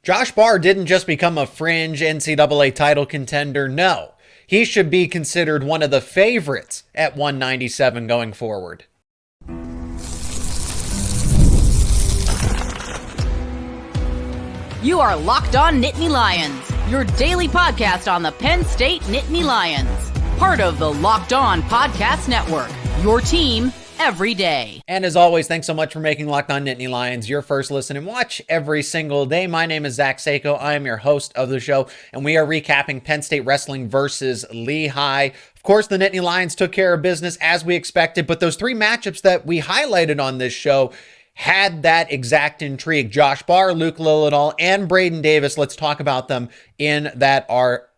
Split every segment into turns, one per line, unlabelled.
Josh Barr didn't just become a fringe NCAA title contender. No, he should be considered one of the favorites at 197 going forward.
You are Locked On Nittany Lions, your daily podcast on the Penn State Nittany Lions. Part of the Locked On Podcast Network, your team every day.
And as always, thanks so much for making Locked On Nittany Lions your first listen and watch every single day. My name is Zach Seyko. I am your host of the show, and we are recapping Penn State wrestling versus Lehigh. Of course, the Nittany Lions took care of business as we expected, but those three matchups that we highlighted on this show had that exact intrigue. Josh Barr, Luke Lilledahl, and Braeden Davis. Let's talk about them in that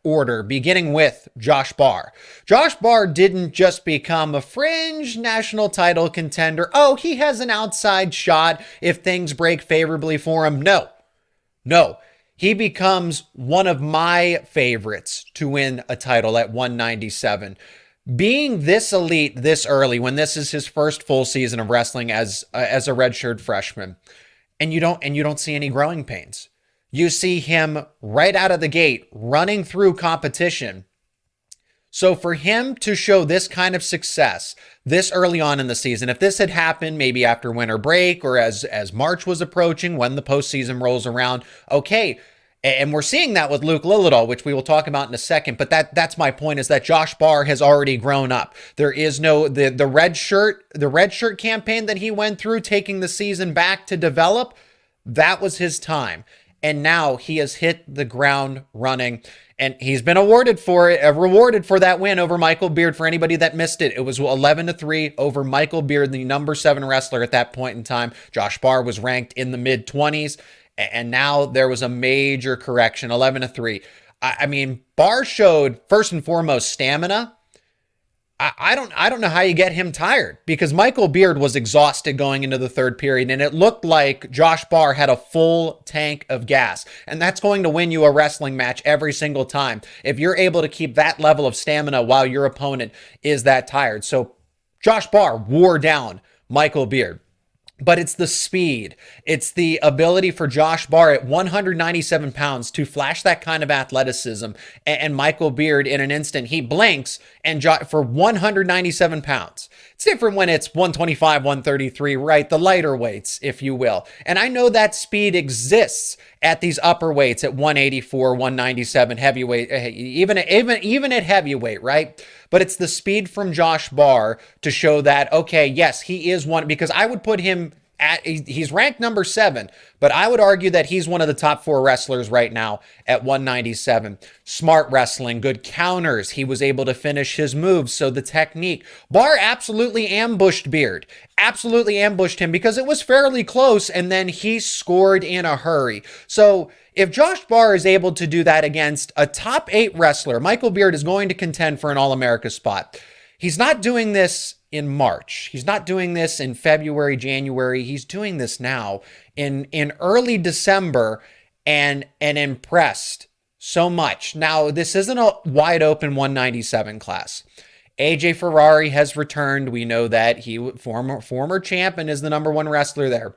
order, beginning with Josh Barr. Josh Barr didn't just become a fringe national title contender. Oh, he has an outside shot if things break favorably for him. No. He becomes one of my favorites to win a title at 197. Being this elite this early, when this is his first full season of wrestling as a redshirt freshman, and you don't see any growing pains. You see him right out of the gate running through competition. So for him to show this kind of success this early on in the season, if this had happened maybe after winter break or as March was approaching, when the postseason rolls around, okay. And we're seeing that with Luke Lilledahl, which we will talk about in a second. But that's my point, is that Josh Barr has already grown up. There is no the red shirt campaign that he went through, taking the season back to develop. That was his time. And now he has hit the ground running. And he's been rewarded for that win over Michael Beard. For anybody that missed it, it was 11-3 over Michael Beard, the number 7 wrestler at that point in time. Josh Barr was ranked in the mid-20s. And now there was a major correction, 11-3. I mean, Barr showed, first and foremost, stamina. I don't know how you get him tired, because Michael Beard was exhausted going into the third period, and it looked like Josh Barr had a full tank of gas. And that's going to win you a wrestling match every single time, if you're able to keep that level of stamina while your opponent is that tired. So Josh Barr wore down Michael Beard. But it's the speed. It's the ability for Josh Barr at 197 pounds to flash that kind of athleticism. And Michael Beard, in an instant, he blinks, and for 197 pounds. It's different when it's 125, 133, right? The lighter weights, if you will. And I know that speed exists at these upper weights at 184, 197 heavyweight, even at heavyweight, right? But it's the speed from Josh Barr to show that, okay, yes, he is one, because I would put him he's ranked number 7, but I would argue that he's one of the top 4 wrestlers right now at 197. Smart wrestling, good counters. He was able to finish his moves. So the technique. Barr absolutely ambushed Beard. Absolutely ambushed him, because it was fairly close, and then he scored in a hurry. So if Josh Barr is able to do that against a top 8 wrestler, Michael Beard is going to contend for an All-America spot. He's not doing this in March. He's not doing this in February, January. He's doing this now in early December, and impressed so much. Now, this isn't a wide open 197 class. AJ Ferrari has returned. We know that he former champ and is the number 1 wrestler there.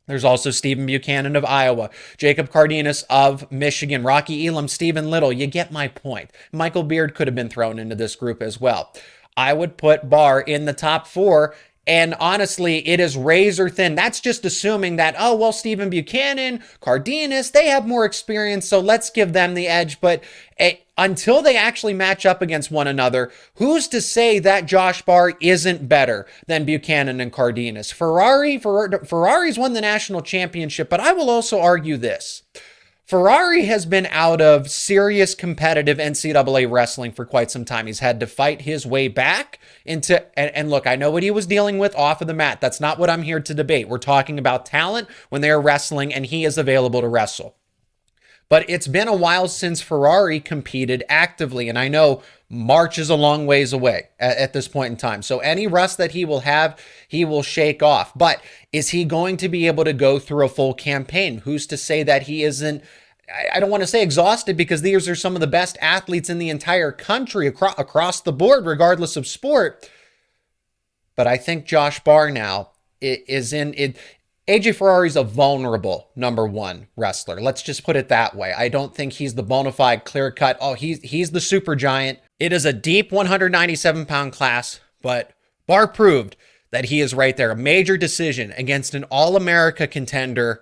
There's also Stephen Buchanan of Iowa, Jacob Cardenas of Michigan, Rocky Elam, Stephen Little. You get my point. Michael Beard could have been thrown into this group as well. I would put Barr in the top 4, and honestly, it is razor thin. That's just assuming that, oh, well, Stephen Buchanan, Cardenas, they have more experience, so let's give them the edge. But until they actually match up against one another, who's to say that Josh Barr isn't better than Buchanan and Cardenas? Ferrari's won the national championship, but I will also argue this. Ferrari has been out of serious competitive NCAA wrestling for quite some time. He's had to fight his way back into, and look, I know what he was dealing with off of the mat. That's not what I'm here to debate. We're talking about talent when they're wrestling, and he is available to wrestle. But it's been a while since Ferrari competed actively, and I know March is a long ways away at this point in time. So any rust that he will have, he will shake off. But is he going to be able to go through a full campaign? Who's to say that he isn't, I don't want to say exhausted, because these are some of the best athletes in the entire country across the board, regardless of sport. But I think Josh Barr now is in it. AJ Ferrari's a vulnerable number one wrestler. Let's just put it that way. I don't think he's the bona fide clear cut. Oh, he's the super giant. It is a deep 197-pound class, but Barr proved that he is right there. A major decision against an All-America contender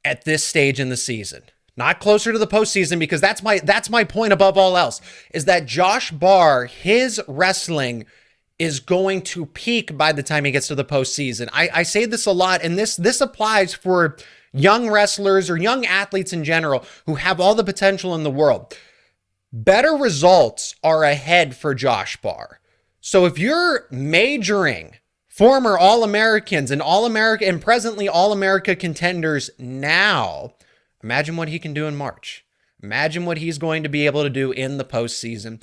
at this stage in the season. Not closer to the postseason, because that's my point above all else, is that Josh Barr, his wrestling is going to peak by the time he gets to the postseason. I say this a lot, and this applies for young wrestlers or young athletes in general who have all the potential in the world. Better results are ahead for Josh Barr. So if you're majoring former All-Americans and presently All-America contenders now, imagine what he can do in March. Imagine what he's going to be able to do in the postseason.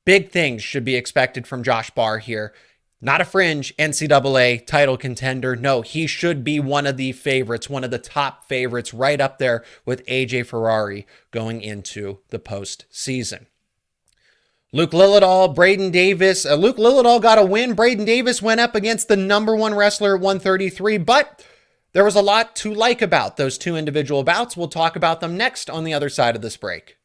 Big things should be expected from Josh Barr here. Not a fringe NCAA title contender. No, he should be one of the favorites, one of the top favorites, right up there with AJ Ferrari going into the postseason. Luke Lilledahl, Braeden Davis. Luke Lilledahl got a win. Braden Davis went up against the number one wrestler at 133, but there was a lot to like about those two individual bouts. We'll talk about them next on the other side of this break.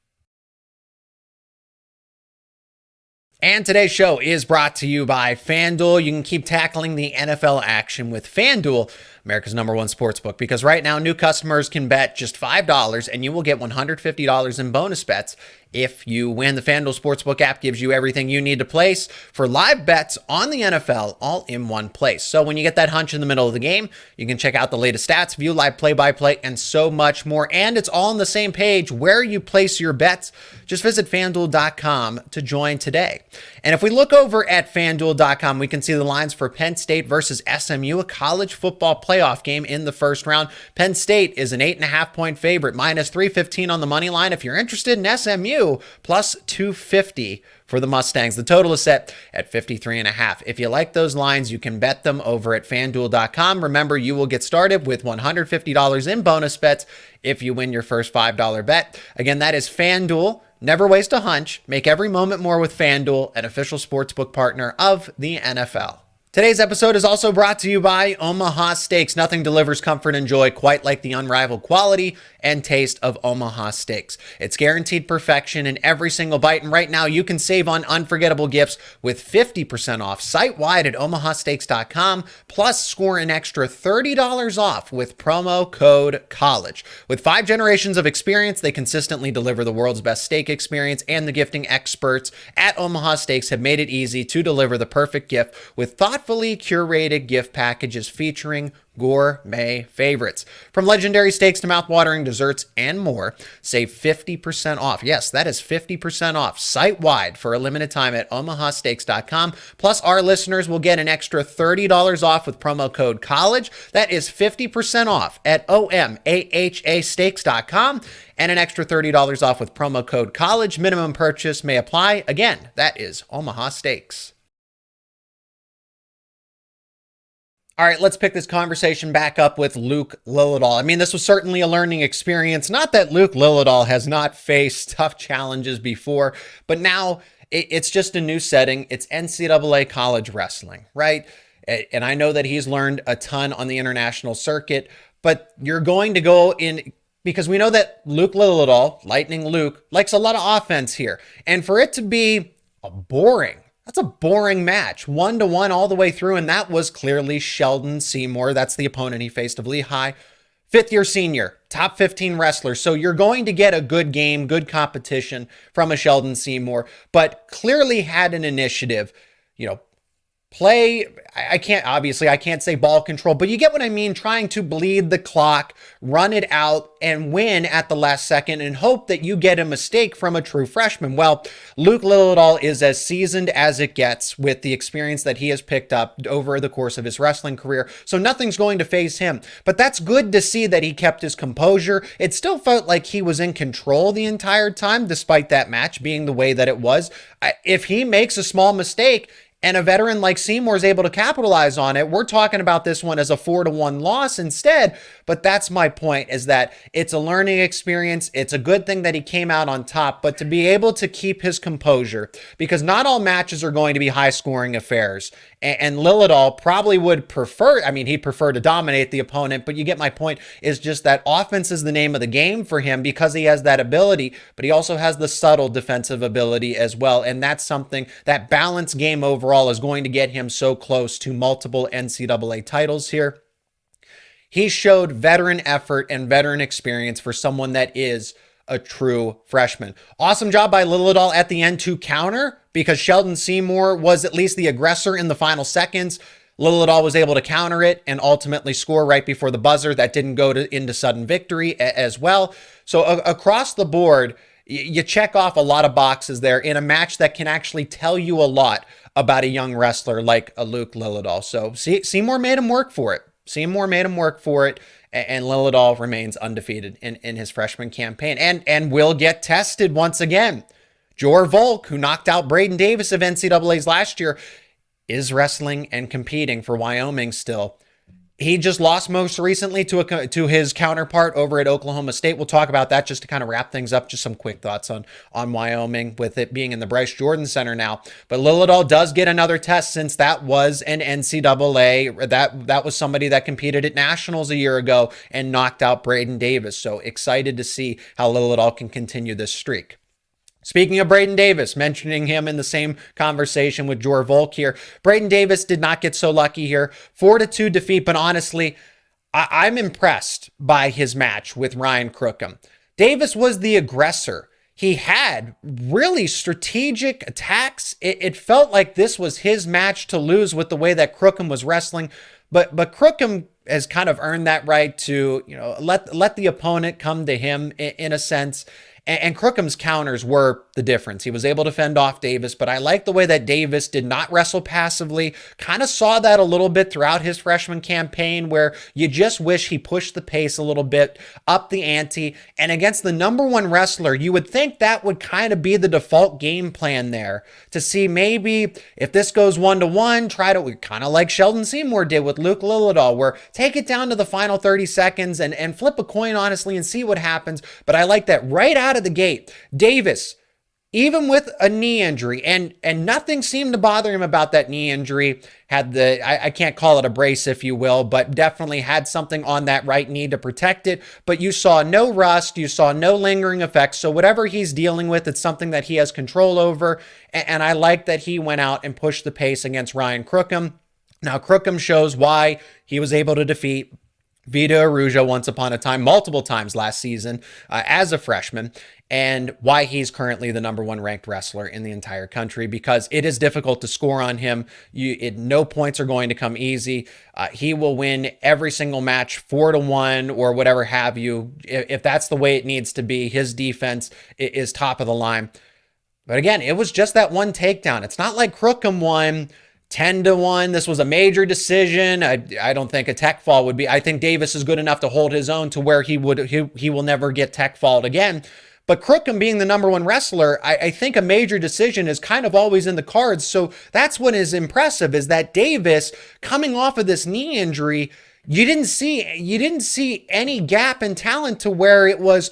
And today's show is brought to you by FanDuel. You can keep tackling the NFL action with FanDuel, America's number one sportsbook, because right now new customers can bet just $5 and you will get $150 in bonus bets if you win. The FanDuel Sportsbook app gives you everything you need to place for live bets on the NFL all in one place. So when you get that hunch in the middle of the game, you can check out the latest stats, view live play-by-play, and so much more. And it's all on the same page where you place your bets. Just visit FanDuel.com to join today. And if we look over at FanDuel.com, we can see the lines for Penn State versus SMU, a college football playoff game in the first round. Penn State is an 8.5-point favorite, minus 315 on the money line. If you're interested in SMU, plus 250 for the Mustangs. The total is set at 53.5. If you like those lines, you can bet them over at FanDuel.com. Remember, you will get started with $150 in bonus bets if you win your first $5 bet. Again, that is FanDuel. Never waste a hunch. Make every moment more with FanDuel, an official sportsbook partner of the NFL. Today's episode is also brought to you by Omaha Steaks. Nothing delivers comfort and joy quite like the unrivaled quality and taste of Omaha Steaks. It's guaranteed perfection in every single bite, and right now you can save on unforgettable gifts with 50% off site-wide at omahasteaks.com, plus score an extra $30 off with promo code COLLEGE. With 5 generations of experience, they consistently deliver the world's best steak experience, and the gifting experts at Omaha Steaks have made it easy to deliver the perfect gift with thoughtfully curated gift packages featuring gourmet favorites. From legendary steaks to mouth-watering desserts and more, save 50% off. Yes, that is 50% off site-wide for a limited time at omahasteaks.com. Plus, our listeners will get an extra $30 off with promo code COLLEGE. That is 50% off at omahasteaks.com and an extra $30 off with promo code COLLEGE. Minimum purchase may apply. Again, that is Omaha Steaks. All right, let's pick this conversation back up with Luke Lilledahl. I mean, this was certainly a learning experience. Not that Luke Lilledahl has not faced tough challenges before, but now it's just a new setting. It's NCAA college wrestling, right? And I know that he's learned a ton on the international circuit, but you're going to go in, because we know that Luke Lilledahl, Lightning Luke, likes a lot of offense here. And for it to be that's a boring match, 1-1 all the way through, and that was clearly Sheldon Seymour. That's the opponent he faced of Lehigh. 5th-year senior, top 15 wrestler. So you're going to get a good game, good competition from a Sheldon Seymour, but clearly had an initiative, play. I can't say ball control, but you get what I mean, trying to bleed the clock, run it out, and win at the last second and hope that you get a mistake from a true freshman. Well, Luke Lilledahl is as seasoned as it gets with the experience that he has picked up over the course of his wrestling career, so nothing's going to faze him. But that's good to see that he kept his composure. It still felt like he was in control the entire time, despite that match being the way that it was. If he makes a small mistake, and a veteran like Seymour is able to capitalize on it. We're talking about this one as a 4-1 loss instead, but that's my point, is that it's a learning experience. It's a good thing that he came out on top, but to be able to keep his composure, because not all matches are going to be high scoring affairs. And Lilledahl probably would prefer, he'd prefer to dominate the opponent, but you get my point, is just that offense is the name of the game for him because he has that ability, but he also has the subtle defensive ability as well. And that's something, that balanced game overall is going to get him so close to multiple NCAA titles here. He showed veteran effort and veteran experience for someone that is a true freshman. Awesome job by Lilledahl at the end to counter, because Sheldon Seymour was at least the aggressor in the final seconds. Lilledahl was able to counter it and ultimately score right before the buzzer. That didn't go into sudden victory as well. So across the board, you check off a lot of boxes there in a match that can actually tell you a lot about a young wrestler like a Luke Lilledahl. So Seymour made him work for it. And Lilledahl remains undefeated in his freshman campaign and will get tested once again. Jor Volk, who knocked out Braeden Davis of NCAA's last year, is wrestling and competing for Wyoming still. He just lost most recently to his counterpart over at Oklahoma State. We'll talk about that just to kind of wrap things up. Just some quick thoughts on Wyoming with it being in the Bryce Jordan Center now. But Lilledahl does get another test, since that was an NCAA. That was somebody that competed at Nationals a year ago and knocked out Braden Davis. So excited to see how Lilledahl can continue this streak. Speaking of Braden Davis, mentioning him in the same conversation with Jor Volk here, Braden Davis did not get so lucky here. 4-2 defeat, but honestly, I'm impressed by his match with Ryan Crookham. Davis was the aggressor. He had really strategic attacks. It felt like this was his match to lose with the way that Crookham was wrestling, but Crookham has kind of earned that right to, let the opponent come to him in a sense. And Crookham's counters were the difference. He was able to fend off Davis, but I like the way that Davis did not wrestle passively. Kind of saw that a little bit throughout his freshman campaign, where you just wish he pushed the pace a little bit, up the ante. And against the number one wrestler, you would think that would kind of be the default game plan there, to see maybe if this goes 1-1, try to, kind of like Sheldon Seymour did with Luke Lilledahl, where take it down to the final 30 seconds and flip a coin, honestly, and see what happens. But I like that right out of the gate, Davis, even with a knee injury, and nothing seemed to bother him about that knee injury, had I can't call it a brace, if you will, but definitely had something on that right knee to protect it. But you saw no rust, you saw no lingering effects. So whatever he's dealing with, it's something that he has control over. And I like that he went out and pushed the pace against Ryan Crookham. Now, Crookham shows why he was able to defeat Vito Araujo once upon a time, multiple times last season as a freshman, and why he's currently the number one ranked wrestler in the entire country, because it is difficult to score on him. No points are going to come easy. He will win every single match 4-1 or whatever have you. If that's the way it needs to be, his defense is top of the line. But again, it was just that one takedown. It's not like Crookham won 10-1. This was a major decision. I don't think a tech fall would be. I think Davis is good enough to hold his own to where he will never get tech falled again. But Crookham being the number one wrestler, I think a major decision is kind of always in the cards. So that's what is impressive, is that Davis, coming off of this knee injury, you didn't see any gap in talent to where it was,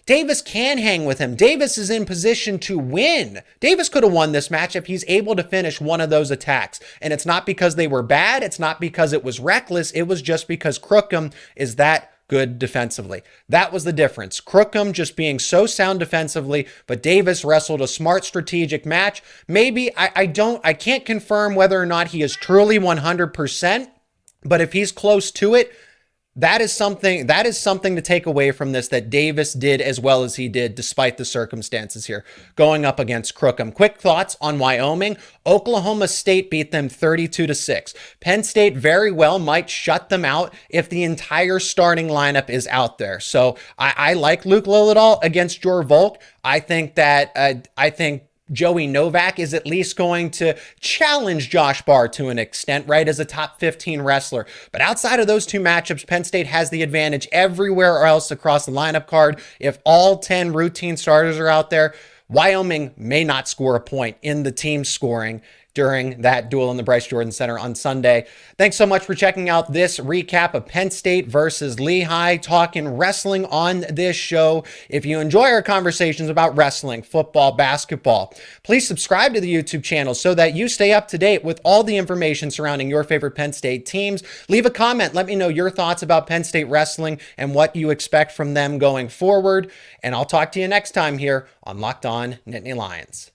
Davis can hang with him. Davis is in position to win. Davis could have won this match if he's able to finish one of those attacks. And it's not because they were bad. It's not because it was reckless. It was just because Crookham is that good defensively. That was the difference. Crookham just being so sound defensively, but Davis wrestled a smart strategic match. Maybe I can't confirm whether or not he is truly 100%, but if he's close to it, that is something to take away from this, that Davis did as well as he did despite the circumstances here going up against Crookham. Quick thoughts on Wyoming. Oklahoma State beat them 32-6. Penn State very well might shut them out if the entire starting lineup is out there. So I like Luke Lilledahl against Jor Volk. I think Joey Novak is at least going to challenge Josh Barr to an extent, right, as a top 15 wrestler. But outside of those two matchups, Penn State has the advantage everywhere else across the lineup card. If all 10 routine starters are out there, Wyoming may not score a point in the team scoring. during that duel in the Bryce Jordan Center on Sunday. Thanks so much for checking out this recap of Penn State versus Lehigh, talking wrestling on this show. If you enjoy our conversations about wrestling, football, basketball, please subscribe to the YouTube channel so that you stay up to date with all the information surrounding your favorite Penn State teams. Leave a comment. Let me know your thoughts about Penn State wrestling and what you expect from them going forward. And I'll talk to you next time here on Locked On Nittany Lions.